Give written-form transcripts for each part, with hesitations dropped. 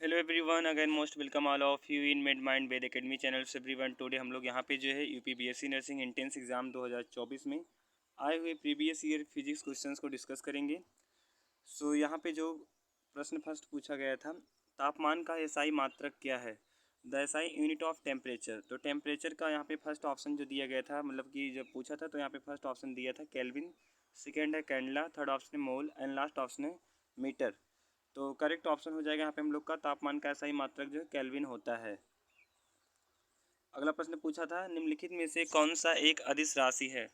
Hello everyone, again most welcome all of you in med mind Ved academy channel से everyone. Today हम लोग यहाँ पे जो है UP BSc nursing entrance exam 2024 में आए हुए प्रीवियस ईयर फिजिक्स क्वेश्चंस को डिस्कस करेंगे। यहाँ पे जो प्रश्न फर्स्ट पूछा गया था, तापमान का एसआई मात्रक क्या है? The SI unit of temperature. तो टेम्परेचर का यहाँ पे फर्स्ट ऑप्शन जो दिया गया था, मतलब कि जब पूछा था तो यहाँ पे फर्स्ट ऑप्शन दिया था केल्विन, सेकेंड है कैंडला, थर्ड ऑप्शन है मोल एंड लास्ट ऑप्शन है मीटर। तो करेक्ट ऑप्शन हो जाएगा यहाँ पे हम लोग का तापमान का सही मात्रक जो है केल्विन होता है। अगला प्रश्न पूछा था, निम्नलिखित में से कौन सा एक अदिश राशि है?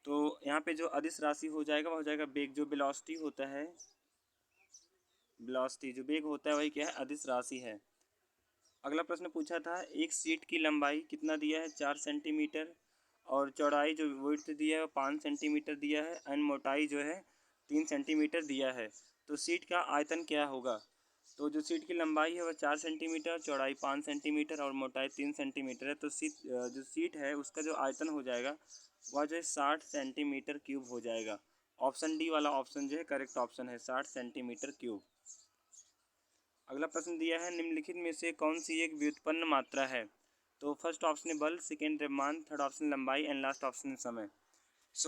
तो यहाँ पे जो अदिश राशि हो जाएगा वह हो जाएगा वेग। जो वेलोसिटी होता है, वेलोसिटी जो वेग होता है वही क्या है, अदिश राशि है। अगला प्रश्न पूछा था, एक सीट की लंबाई कितना दिया है? 4 सेंटीमीटर, और चौड़ाई जो विड्थ दिया है 5 सेंटीमीटर दिया है, एंड मोटाई जो है 3 सेंटीमीटर दिया है। तो सीट का आयतन क्या होगा? तो जो सीट की लंबाई है वह 4 सेंटीमीटर, चौड़ाई 5 सेंटीमीटर और मोटाई 3 सेंटीमीटर है। तो जो सीट है उसका जो आयतन हो जाएगा वह जो है 60 सेंटीमीटर क्यूब हो जाएगा। ऑप्शन डी वाला ऑप्शन जो है करेक्ट ऑप्शन है, 60 सेंटीमीटर क्यूब। अगला प्रश्न दिया है, निम्नलिखित में से कौन सी एक व्युत्पन्न मात्रा है? तो फर्स्ट ऑप्शन है बल, सेकेंड द्रव्यमान, थर्ड ऑप्शन लंबाई एंड लास्ट ऑप्शन है समय।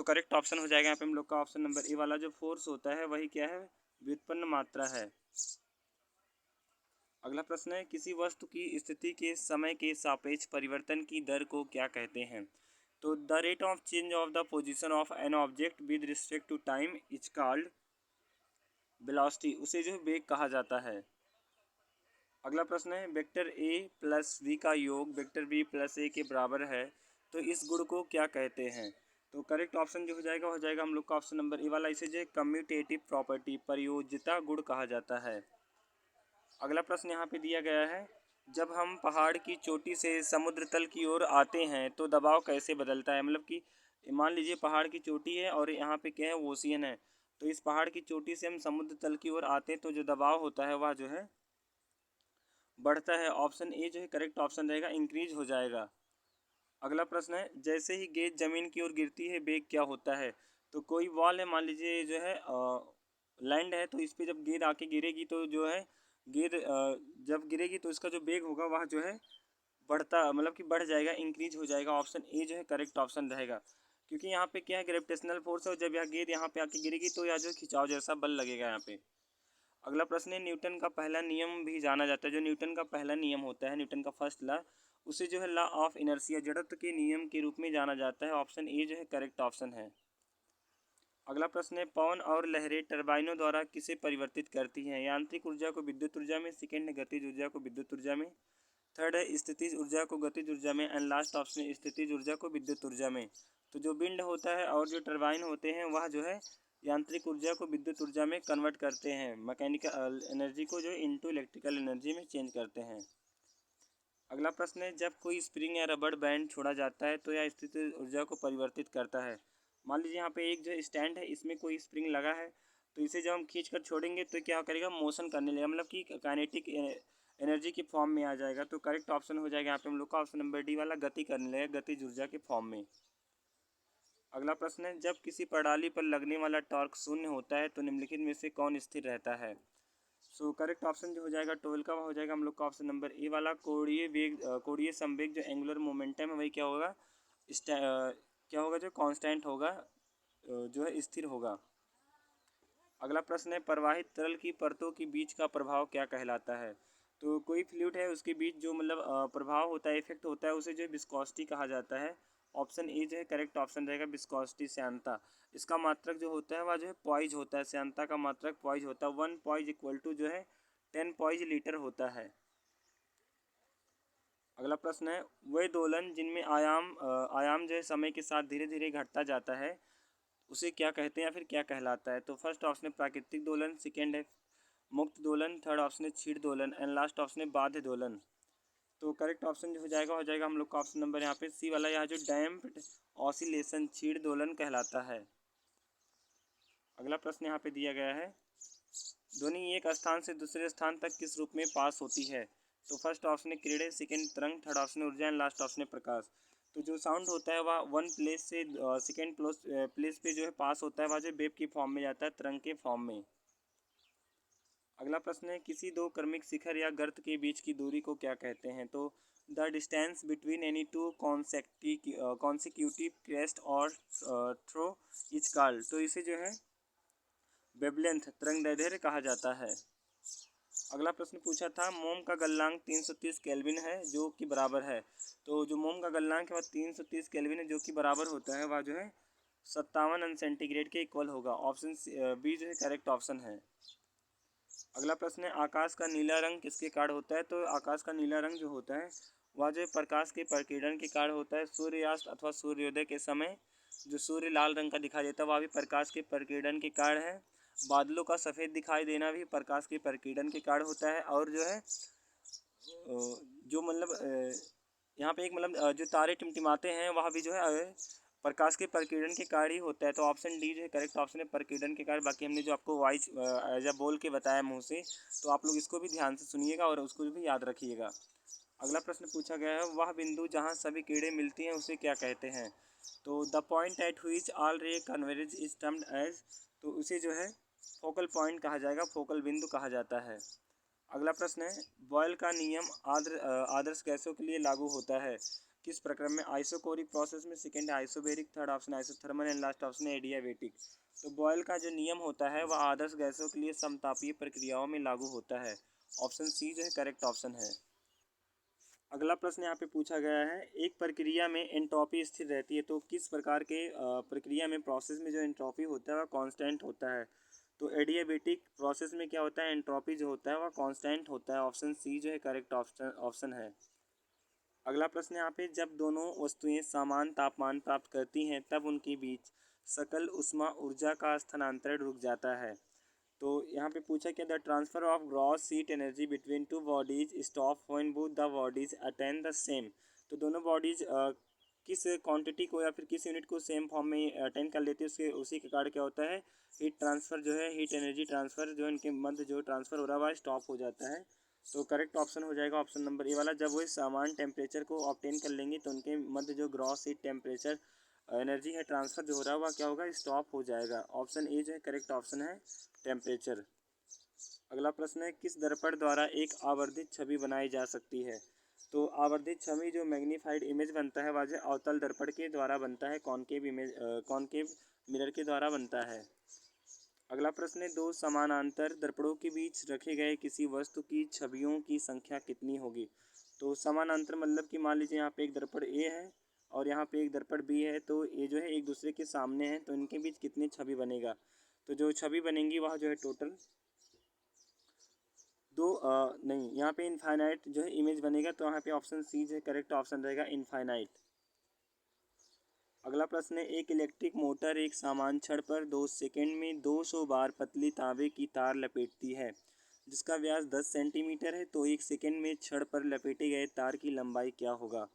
करेक्ट ऑप्शन हो जाएगा यहाँ पे हम लोग का ऑप्शन नंबर ए वाला। जो फोर्स होता है वही क्या है, व्युत्पन्न मात्रा है। अगला प्रश्न है, किसी वस्तु की स्थिति के समय के सापेक्ष परिवर्तन की दर को क्या कहते हैं? तो the rate of change of the position of an object with respect to time is called velocity. उसे जो है वेग कहा जाता है। अगला प्रश्न है, वेक्टर ए प्लस वी का योग वेक्टर बी प्लस ए के बराबर है, तो इस गुण को क्या कहते हैं? तो करेक्ट ऑप्शन जो हो जाएगा हम लोग का ऑप्शन नंबर ए वाला। इसे जो है कम्यूटेटिव प्रॉपर्टी, प्रयोज्यता गुण कहा जाता है। अगला प्रश्न यहाँ पे दिया गया है, जब हम पहाड़ की चोटी से समुद्र तल की ओर आते हैं तो दबाव कैसे बदलता है? मतलब कि मान लीजिए पहाड़ की चोटी है और यहाँ पे क्या है, ओशियन है। तो इस पहाड़ की चोटी से हम समुद्र तल की ओर आते हैं तो जो दबाव होता है वह जो है बढ़ता है। ऑप्शन ए जो है करेक्ट ऑप्शन रहेगा, इंक्रीज हो जाएगा। अगला प्रश्न है, जैसे ही गेंद जमीन की ओर गिरती है वेग क्या होता है? तो कोई वॉल है, मान लीजिए जो है लैंड है, तो इस पे जब गेंद आके गिरेगी तो जो है गेंद जब गिरेगी तो इसका जो वेग होगा वह जो है बढ़ता, मतलब कि बढ़ जाएगा, इंक्रीज हो जाएगा। ऑप्शन ए जो है करेक्ट ऑप्शन रहेगा, क्योंकि यहाँ पे क्या है, ग्रेविटेशनल फोर्स है और जब यह गेंद यहाँ पे आके गिरेगी तो यह जो खिंचाव जैसा बल लगेगा यहाँ पे। अगला प्रश्न है, न्यूटन का पहला नियम भी जाना जाता है। जो न्यूटन का पहला नियम होता है, न्यूटन का फर्स्ट लॉ, उसे जो है लॉ ऑफ इनर्शिया, जड़त्व के नियम के रूप में जाना जाता है। ऑप्शन ए जो है करेक्ट ऑप्शन है। अगला प्रश्न है, पवन और लहरें टर्बाइनों द्वारा किसे परिवर्तित करती हैं? यांत्रिक ऊर्जा को विद्युत ऊर्जा में, सेकेंड है गतिज ऊर्जा को विद्युत ऊर्जा में, थर्ड है स्थितिज ऊर्जा को गतिज ऊर्जा में, एंड लास्ट ऑप्शन है स्थितिज ऊर्जा को विद्युत ऊर्जा में। तो जो विंड होता है और जो टर्बाइन होते हैं वह जो है यांत्रिक ऊर्जा को विद्युत ऊर्जा में कन्वर्ट करते हैं, मैकेनिकल एनर्जी को जो इनटू इलेक्ट्रिकल एनर्जी में चेंज करते हैं। अगला प्रश्न है, जब कोई स्प्रिंग या रबड़ बैंड छोड़ा जाता है तो यह स्थितिज ऊर्जा को परिवर्तित करता है। मान लीजिए यहाँ पे एक जो स्टैंड है, इसमें कोई स्प्रिंग लगा है, तो इसे जब हम खींच कर छोड़ेंगे तो क्या करेगा, मोशन करने लगेगा, मतलब कि काइनेटिक एनर्जी के फॉर्म में आ जाएगा। तो करेक्ट ऑप्शन हो जाएगा यहाँ पे हम लोग का ऑप्शन नंबर डी वाला, गति करने लगेगा, गतिज ऊर्जा के फॉर्म में। अगला प्रश्न है, जब किसी प्रणाली पर लगने वाला टॉर्क शून्य होता है तो निम्नलिखित में से कौन स्थिर रहता है? करेक्ट ऑप्शन जो हो जाएगा 12 का, हो जाएगा हम लोग का ऑप्शन नंबर ए वाला, कोणीय वेग, कोणीय संवेग जो एंगुलर मोमेंटम है वही क्या होगा, क्या होगा, जो कांस्टेंट होगा, जो है स्थिर होगा। अगला प्रश्न है, प्रवाहित तरल की परतों के बीच का प्रभाव क्या कहलाता है? तो कोई फ्लूइड है उसके बीच जो मतलब प्रभाव होता है, इफेक्ट होता है, उसे जो विस्कोसिटी कहा जाता है। ऑप्शन ए जो है करेक्ट ऑप्शन रहेगा, विस्कोसिटी, श्यानता। इसका मात्रक जो होता है वह जो है पॉइज होता है, श्यानता का मात्रक पॉइज होता है। 1 पॉइज इक्वल टू जो है 10 पॉइज लीटर होता है। अगला प्रश्न है, वे दोलन जिनमें आयाम जो है समय के साथ धीरे धीरे घटता जाता है उसे क्या कहते हैं या फिर क्या कहलाता है? तो फर्स्ट ऑप्शन है प्राकृतिक दोलन, सेकेंड है मुक्त दोलन, थर्ड ऑप्शन है क्षीण दोलन, एंड लास्ट ऑप्शन है बाध्य दोलन। तो करेक्ट ऑप्शन जो हो जाएगा हम लोग का ऑप्शन नंबर यहाँ पे सी वाला, यहाँ जो डैम्प्ड ऑसिलेशन, क्षीण दोलन कहलाता है। अगला प्रश्न यहाँ पे दिया गया है, ध्वनि एक स्थान से दूसरे स्थान तक किस रूप में पास होती है? तो फर्स्ट ऑप्शन है किरणें, सेकेंड तरंग, थर्ड ऑप्शन है ऊर्जा, एंड लास्ट ऑप्शन है प्रकाश। तो जो साउंड होता है वह वन प्लेस से सेकेंड प्लेस पे जो है पास होता है, वह जो वेव की फॉर्म में जाता है, तरंग के फॉर्म में। अगला प्रश्न है किसी दो क्रमिक शिखर या गर्त के बीच की दूरी को क्या कहते हैं? तो the distance between any two consecutive crest और थ्रो इज कॉल्ड। तो इसे जो है वेवलेंथ तरंगदैर्ध्य कहा जाता है। अगला प्रश्न पूछा था मोम का गलनांक 330 केल्विन है जो कि बराबर है। तो जो मोम का गलनांक है वह 330 केल्विन है जो कि बराबर होता है वह जो है 57 अंश सेंटीग्रेड के इक्वल होगा। ऑप्शन बी जो है करेक्ट ऑप्शन है। अगला प्रश्न है आकाश का नीला रंग किसके कारण होता है? तो आकाश का नीला रंग जो होता है वह जो है प्रकाश के प्रकीर्णन के कारण होता है। सूर्यास्त अथवा सूर्योदय के समय जो सूर्य लाल रंग का दिखाई देता है वह भी प्रकाश के प्रकीर्णन के कारण है। बादलों का सफ़ेद दिखाई देना भी प्रकाश के प्रकीर्णन के कारण होता है। और जो है जो मतलब यहाँ पे एक मतलब जो तारे टिमटिमाते हैं वह भी जो है प्रकाश के प्रकीर्णन के कारण ही होता है। तो ऑप्शन डी जो है करेक्ट ऑप्शन है, प्रकीर्णन के कारण। बाकी हमने जो आपको वाइज एज बोल के बताया मुंह से, तो आप लोग इसको भी ध्यान से सुनिएगा और उसको भी याद रखिएगा। अगला प्रश्न पूछा गया है वह बिंदु जहाँ सभी कीड़े मिलती हैं उसे क्या कहते हैं? तो the point at which all रे कन्वर्ज इज टर्म्ड एज। तो उसे जो है फोकल पॉइंट कहा जाएगा, फोकल बिंदु कहा जाता है। अगला प्रश्न है बॉयल का नियम आदर्श गैसों के लिए लागू होता है किस प्रक्रम में? आइसोकोरिक प्रोसेस में, सेकेंड है isobaric, third option isothermal and last option है एडियाबेटिक। तो बॉयल का जो नियम होता है वह आदर्श गैसों के लिए समतापीय प्रक्रियाओं में लागू होता है। ऑप्शन सी जो है करेक्ट ऑप्शन है। अगला प्रश्न यहाँ पे पूछा गया है एक प्रक्रिया में एंट्रोपी स्थिर रहती है तो किस प्रकार के प्रक्रिया में प्रोसेस में जो एंट्रोपी होता है वह कांस्टेंट होता है? तो एडियाबेटिक प्रोसेस में क्या होता है एंट्रोपी जो होता है वह कांस्टेंट होता है। ऑप्शन सी जो है करेक्ट ऑप्शन है। अगला प्रश्न यहाँ पे जब दोनों वस्तुएं समान तापमान प्राप्त करती हैं तब उनके बीच सकल उष्मा ऊर्जा का स्थानांतरण रुक जाता है। तो यहाँ पे पूछा कि the transfer of gross heat energy between two bodies stop when both the bodies attain the same. तो दोनों बॉडीज किस क्वांटिटी को या फिर किस यूनिट को सेम फॉर्म में अटेन कर लेती है उसके उसी के कारण क्या होता है हीट ट्रांसफ़र जो है हीट एनर्जी ट्रांसफ़र जो इनके मध्य जो ट्रांसफ़र हो रहा है स्टॉप हो जाता है। तो करेक्ट ऑप्शन हो जाएगा ऑप्शन नंबर ए वाला। जब वो समान टेम्परेचर को ऑब्टेन कर लेंगे तो उनके मध्य जो ग्रॉस हीट टेम्परेचर एनर्जी है ट्रांसफ़र जो हो रहा है वह क्या होगा स्टॉप हो जाएगा। ऑप्शन ए जो है करेक्ट ऑप्शन है टेम्परेचर। अगला प्रश्न है किस दर्पण द्वारा एक आवर्धित छवि बनाई जा सकती है? तो आवर्धित छवि जो मैग्नीफाइड इमेज बनता है वह जो अवतल दर्पण के द्वारा बनता है, कॉनकेव इमेज कॉनकेव मिरर के द्वारा बनता है। अगला प्रश्न है दो समानांतर दर्पणों के बीच रखे गए किसी वस्तु की छवियों की संख्या कितनी होगी? तो समानांतर मतलब कि मान लीजिए यहाँ पे एक दर्पण ए है और यहाँ पे एक दर्पण बी है, तो ये जो है एक दूसरे के सामने है, तो इनके बीच कितनी छवि बनेगा? तो जो छवि बनेंगी वह जो है टोटल दो नहीं यहाँ पे इनफाइनाइट जो है इमेज बनेगा, तो यहाँ पे ऑप्शन सी जो है करेक्ट ऑप्शन रहेगा इनफाइनाइट। अगला प्रश्न है एक इलेक्ट्रिक मोटर एक समान छड़ पर 2 सेकंड में 200 बार पतली तांबे की तार लपेटती है जिसका व्यास 10 सेंटीमीटर है। तो एक सेकंड में छड़ पर लपेटे गए तार की लंबाई क्या होगा?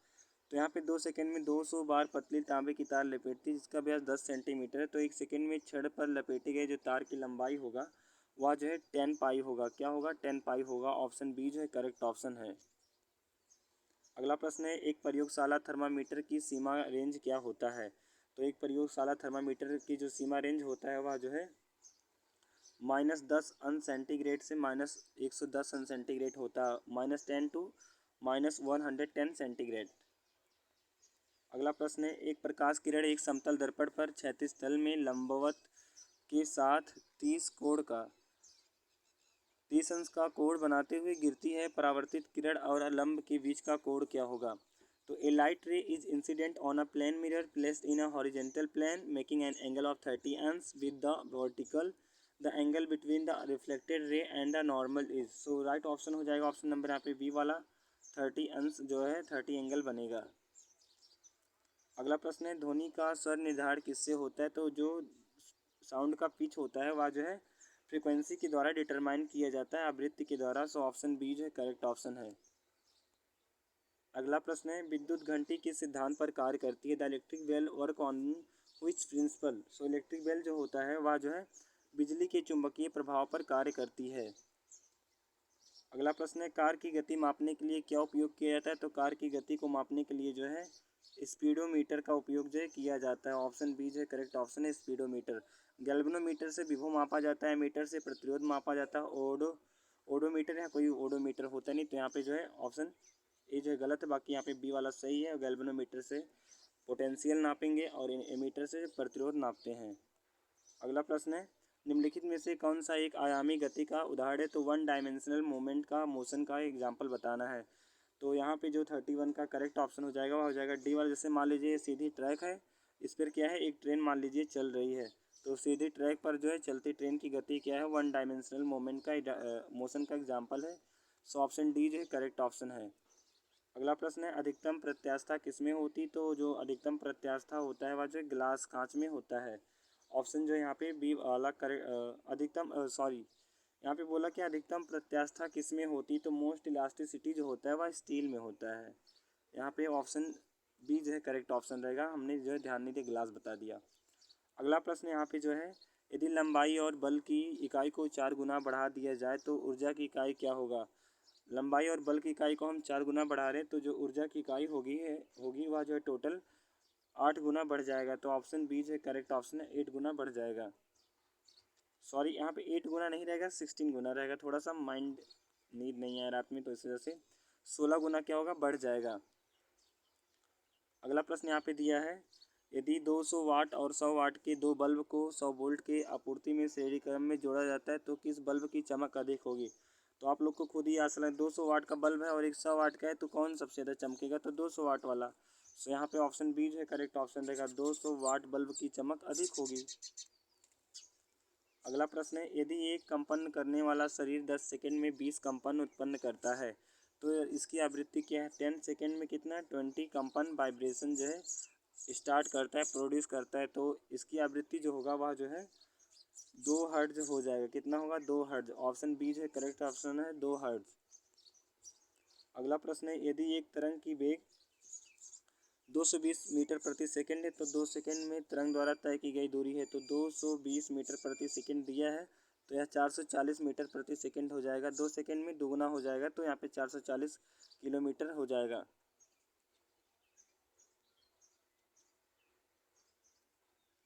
तो यहाँ पे 2 सेकंड में 200 बार पतली तांबे की तार लपेटती है जिसका व्यास 10 सेंटीमीटर है। तो एक सेकंड में छड़ पर लपेटे गए जो तार की लंबाई होगा वह जो है 10 पाई होगा। क्या होगा? 10 पाई होगा। ऑप्शन बी जो है करेक्ट ऑप्शन है। अगला प्रश्न है एक प्रयोगशाला थर्मामीटर की सीमा रेंज क्या होता है? तो एक प्रयोगशाला थर्मामीटर की जो सीमा रेंज होता है वह जो है -10 अंश सेंटीग्रेड से -110 अंश सेंटीग्रेड होता है, -10 टू -110 सेंटीग्रेड। अगला प्रश्न है एक प्रकाश किरण एक समतल दर्पण पर क्षैतिज तल में लंबवत के साथ 30 अंश का कोण बनाते हुए गिरती है। परावर्तित किरण और लंब के बीच का कोण क्या होगा? तो a light ray is incident on a plane mirror placed in a horizontal plane making an angle of 30 अंश with the vertical the angle between the reflected ray and the normal is. So right option हो जाएगा option number यहाँ पे B वाला 30 अंश जो है 30 angle बनेगा। अगला प्रश्न है ध्वनि का स्वर निर्धारण किससे होता है? तो जो साउंड का पिच होता है वह जो है फ्रीक्वेंसी के द्वारा डिटरमाइन किया जाता है, आवृत्ति के द्वारा। सो ऑप्शन बी जो है करेक्ट ऑप्शन है। अगला प्रश्न है विद्युत घंटी किस सिद्धांत पर कार्य करती है? The electric bell work on which principle. So electric bell जो होता है वह जो है बिजली के चुंबकीय प्रभाव पर कार्य करती है। अगला प्रश्न है कार की गति मापने के लिए क्या उपयोग किया जाता है? तो कार की गति को मापने के लिए जो है स्पीडोमीटर का उपयोग जो है किया जाता है। ऑप्शन बी जो है करेक्ट ऑप्शन है स्पीडोमीटर। गैल्वेनोमीटर से विभव मापा जाता है, मीटर से प्रतिरोध मापा जाता है। ओडोमीटर या कोई ओडोमीटर होता नहीं, तो यहाँ पे जो है ऑप्शन ए जो है गलत है, बाकी यहाँ पे बी वाला सही है। गैल्वेनोमीटर से पोटेंशियल नापेंगे और एमीटर से प्रतिरोध नापते हैं। अगला प्रश्न है, निम्नलिखित में से कौन सा एक आयामी गति का उदाहरण है? तो वन डायमेंशनल मोमेंट का मोशन का एग्जाम्पल बताना है। तो यहाँ पे जो 31 का करेक्ट ऑप्शन हो जाएगा वह हो जाएगा डी वाला। जैसे मान लीजिए सीधी ट्रैक है, इस पर क्या है, एक ट्रेन मान लीजिए चल रही है, तो सीधी ट्रैक पर जो है चलती ट्रेन की गति क्या है, वन डायमेंशनल मोमेंट का मोशन का एग्जाम्पल है। सो ऑप्शन डी जो है करेक्ट ऑप्शन है। अगला प्रश्न है, अधिकतम प्रत्यास्थता किसमें होती? तो जो अधिकतम प्रत्यास्थता होता है वह जो ग्लास कांच में होता है। ऑप्शन जो है यहाँ पे बी वाला करेक्ट। यहाँ पे बोला कि अधिकतम प्रत्यास्थता किसमें होती? तो मोस्ट इलास्टिसिटी जो होता है वह स्टील में होता है। यहाँ पे ऑप्शन बी जो है करेक्ट ऑप्शन रहेगा, हमने जो है ध्यान नहीं दिया, ग्लास बता दिया। अगला प्रश्न यहाँ पे जो है, यदि लंबाई और बल की इकाई को 4 गुना बढ़ा दिया जाए तो ऊर्जा की इकाई क्या होगा? लंबाई और बल की इकाई को हम 4 गुना बढ़ा रहे हैं, तो जो ऊर्जा की इकाई होगी वह जो है टोटल 8 गुना बढ़ जाएगा। तो ऑप्शन बी जो है करेक्ट ऑप्शन है, 8 गुना बढ़ जाएगा। सॉरी, यहाँ पे 8 गुना नहीं रहेगा, 16 गुना रहेगा। थोड़ा सा माइंड नींद नहीं आया रात में, तो इस वजह से 16 गुना क्या होगा, बढ़ जाएगा। अगला प्रश्न यहाँ पे दिया है, यदि 200 वाट और 100 वाट के दो बल्ब को 100 वोल्ट के आपूर्ति में श्रेणी क्रम में जोड़ा जाता है तो किस बल्ब की चमक अधिक होगी? तो आप लोग को खुद ही आंसर है, 200 वाट का बल्ब है और एक 100 वाट का है, तो कौन सबसे ज़्यादा चमकेगा? तो 200 वाट वाला। सो यहाँ पे ऑप्शन बी जो है करेक्ट ऑप्शन रहेगा, 200 वाट बल्ब की चमक अधिक होगी। अगला प्रश्न है, यदि एक कंपन करने वाला शरीर 10 सेकंड में 20 कंपन उत्पन्न करता है तो इसकी आवृत्ति क्या है? 10 सेकंड में कितना? 20 कंपन वाइब्रेशन जो है स्टार्ट करता है, प्रोड्यूस करता है। तो इसकी आवृत्ति जो होगा वह जो है 2 हर्ट्ज हो जाएगा। कितना होगा? 2 हर्ट्ज। ऑप्शन बी जो है करेक्ट ऑप्शन है, 2 हर्ट्ज। अगला प्रश्न है, यदि एक तरंग की वेग 220 मीटर प्रति सेकंड है तो 2 सेकंड में तरंग द्वारा तय की गई दूरी है, तो 220 मीटर प्रति सेकंड दिया है, तो यह 440 मीटर प्रति सेकंड हो जाएगा। 2 सेकंड में दोगुना हो जाएगा, तो यहाँ पे 440 किलोमीटर हो जाएगा।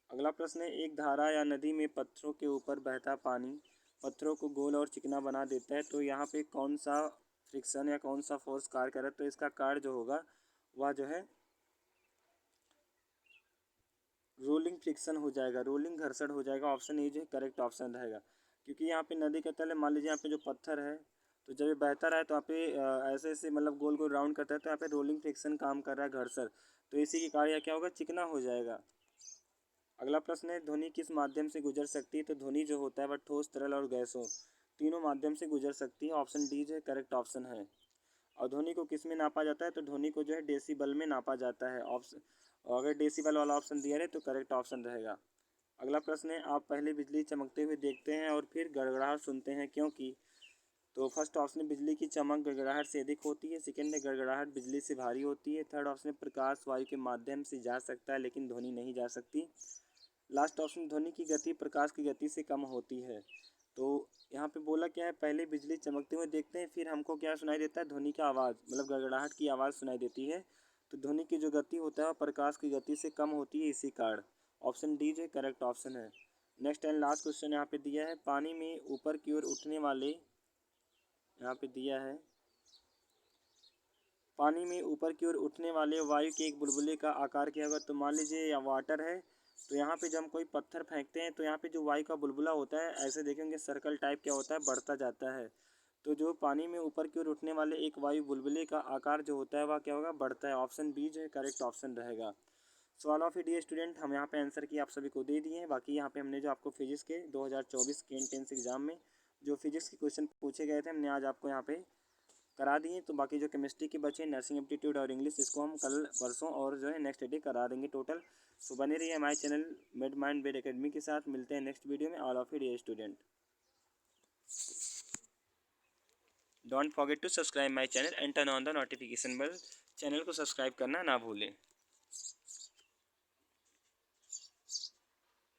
अगला प्रश्न है, एक धारा या नदी में पत्थरों के ऊपर बहता पानी पत्थरों को गोल और चिकना बना देता है, तो यहाँ पे कौन सा फ्रिक्शन या कौन सा फोर्स कार्य कर रहा है? तो इसका कार्य जो होगा वह जो है रोलिंग फ्रिक्शन हो जाएगा, रोलिंग घर्षण हो जाएगा। ऑप्शन ए जो है करेक्ट ऑप्शन रहेगा, क्योंकि यहाँ पे नदी का तल है, मान लीजिए यहाँ पे जो पत्थर है, तो जब ये बहता रहा है तो यहाँ पे ऐसे ऐसे मतलब गोल गोल राउंड करता है, तो यहाँ पे रोलिंग फ्रिक्शन काम कर रहा है, घर्षण। तो इसी के कारण क्या होगा, चिकना हो जाएगा। अगला प्रश्न है, ध्वनि किस माध्यम से गुजर सकती है? तो ध्वनि जो होता है वह ठोस, तरल और गैसों तीनों माध्यम से गुजर सकती है। ऑप्शन डी जो है करेक्ट ऑप्शन है। और ध्वनि को किस में नापा जाता है? तो ध्वनि को जो है डेसिबल में नापा जाता है। ऑप्शन, अगर डेसिबल वाला ऑप्शन दिया है तो करेक्ट ऑप्शन रहेगा। अगला प्रश्न है, आप पहले बिजली चमकते हुए देखते हैं और फिर गड़गड़ाहट सुनते हैं, क्योंकि? तो फर्स्ट ऑप्शन है, बिजली की चमक गड़गड़ाहट से अधिक होती है। सेकंड है, गड़गड़ाहट बिजली से भारी होती है। थर्ड ऑप्शन है, प्रकाश वायु के माध्यम से जा सकता है लेकिन ध्वनि नहीं जा सकती। लास्ट ऑप्शन, ध्वनि की गति प्रकाश की गति से कम होती है। तो यहाँ पे बोला क्या है, पहले बिजली चमकते हुए देखते हैं, फिर हमको क्या सुनाई देता है? ध्वनि का आवाज़, मतलब गड़गड़ाहट की आवाज़ सुनाई देती है। तो ध्वनि की जो गति होता है प्रकाश की गति से कम होती है, इसी कारण ऑप्शन डी जो करेक्ट ऑप्शन है। नेक्स्ट एंड लास्ट क्वेश्चन यहाँ पे दिया है, पानी में ऊपर की ओर उठने वाले, यहाँ पे दिया है, पानी में ऊपर की ओर उठने वाले वायु के एक बुलबुले का आकार क्या होगा? तो मान लीजिए या वाटर है, तो यहाँ पे जब हम कोई पत्थर फेंकते हैं तो यहाँ पे जो वायु का बुलबुला होता है, ऐसे देखेंगे सर्कल टाइप क्या होता है, बढ़ता जाता है। तो जो पानी में ऊपर की ओर उठने वाले एक वायु बुलबुले का आकार जो होता है वह क्या होगा? बढ़ता है। ऑप्शन बी जो है करेक्ट ऑप्शन रहेगा। So all of it dear student, हम यहाँ पे आंसर की आप सभी को दे दिए हैं। बाकी यहाँ पे हमने जो आपको फिजिक्स के 2024 के एंट्रेंस एग्जाम में जो फिजिक्स के क्वेश्चन पूछे गए थे, हमने आज आपको यहाँ पे करा दिए। तो बाकी जो केमिस्ट्री के बचे, नर्सिंग एप्टीट्यूड और इंग्लिश, इसको हम कल परसों और जो है नेक्स्ट डे करा देंगे टोटल। सो बने रहिए हमारे channel med mind Ved academy के साथ। मिलते हैं नेक्स्ट वीडियो में। All of it student, don't forget to subscribe my channel and turn on the notification bell. Channel को सब्सक्राइब करना ना भूलें।